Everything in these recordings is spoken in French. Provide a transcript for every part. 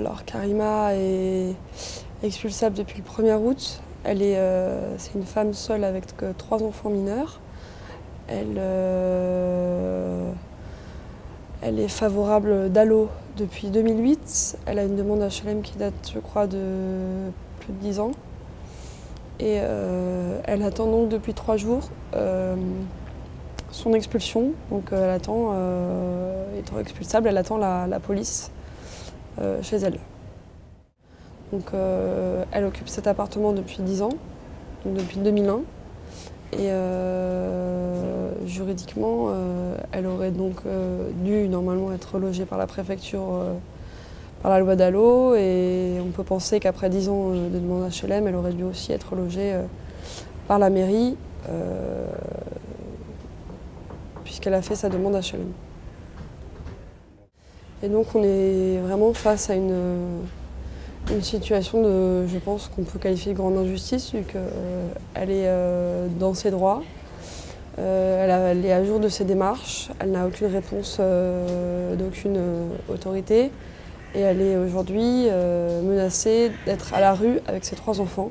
Alors Karima est expulsable depuis le 1er août. C'est une femme seule avec 3 enfants mineurs. Elle est favorable d'Allo depuis 2008. Elle a une demande HLM qui date, je crois, de plus de 10 ans. Et elle attend donc depuis 3 jours son expulsion. Donc elle attend, étant expulsable, elle attend la police chez elle. Donc elle occupe cet appartement depuis 10 ans, donc depuis 2001. Et juridiquement, elle aurait donc dû normalement être logée par la préfecture par la loi Dallot, et on peut penser qu'après 10 ans de demande HLM, elle aurait dû aussi être logée par la mairie puisqu'elle a fait sa demande HLM. Et donc on est vraiment face à une situation de, je pense, qu'on peut qualifier de grande injustice, vu qu'elle est dans ses droits, elle est à jour de ses démarches, elle n'a aucune réponse d'aucune autorité, et elle est aujourd'hui menacée d'être à la rue avec ses 3 enfants.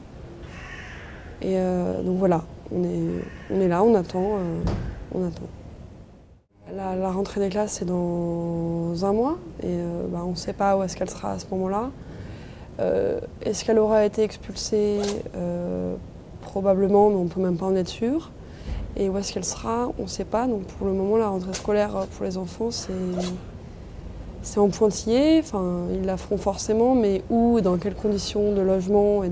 Et donc voilà, on est là, on attend. La rentrée des classes, c'est dans 1 mois, et on ne sait pas où est-ce qu'elle sera à ce moment-là. Est-ce qu'elle aura été expulsée? Probablement, mais on ne peut même pas en être sûr. Et où est-ce qu'elle sera? On ne sait pas. Donc pour le moment, la rentrée scolaire pour les enfants, c'est en pointillé. Enfin, ils la feront forcément, mais où et dans quelles conditions de logement et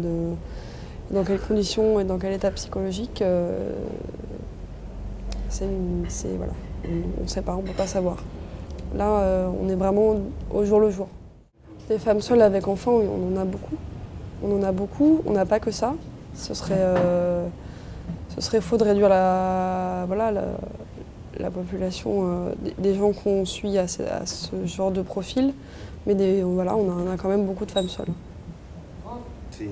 dans quelles conditions et dans quel état psychologique, voilà. On ne sait pas, on ne peut pas savoir. Là, on est vraiment au jour le jour. Des femmes seules avec enfants, on en a beaucoup. On en a beaucoup, on n'a pas que ça. Ce serait faux de réduire la population des gens qu'on suit à ce genre de profil. Mais voilà, on a quand même beaucoup de femmes seules. C'est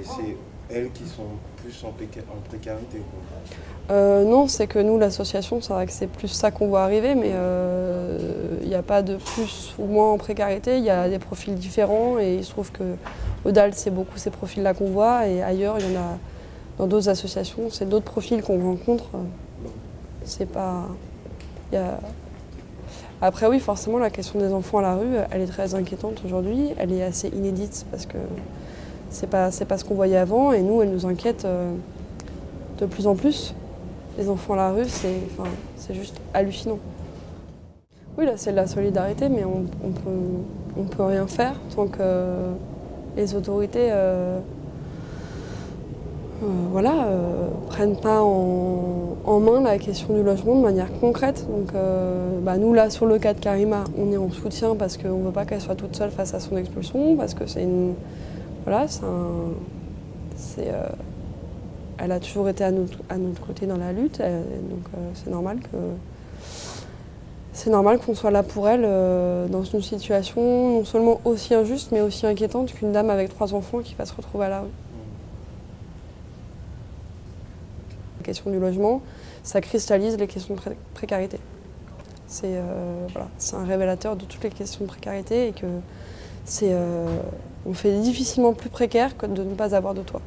elles qui sont plus en précarité, quoi. Non, c'est que nous, l'association, c'est vrai que c'est plus ça qu'on voit arriver, mais il n'y a pas de plus ou moins en précarité, il y a des profils différents, et il se trouve qu'au DAL, c'est beaucoup ces profils-là qu'on voit, et ailleurs, il y en a dans d'autres associations, c'est d'autres profils qu'on rencontre. C'est pas... Après oui, forcément, la question des enfants à la rue, elle est très inquiétante aujourd'hui, elle est assez inédite parce que c'est pas ce qu'on voyait avant, et nous, elle nous inquiète de plus en plus. Les enfants à la rue, c'est juste hallucinant. Oui, là, c'est de la solidarité, mais on peut rien faire tant que les autorités prennent pas en main la question du logement de manière concrète. Donc, nous, là, sur le cas de Karima, on est en soutien parce qu'on ne veut pas qu'elle soit toute seule face à son expulsion, parce que elle a toujours été à notre côté dans la lutte, donc c'est normal qu'on soit là pour elle dans une situation non seulement aussi injuste, mais aussi inquiétante qu'une dame avec 3 enfants qui va se retrouver à la rue. La question du logement, ça cristallise les questions de précarité. C'est un révélateur de toutes les questions de précarité, et que on fait difficilement plus précaire que de ne pas avoir de toit.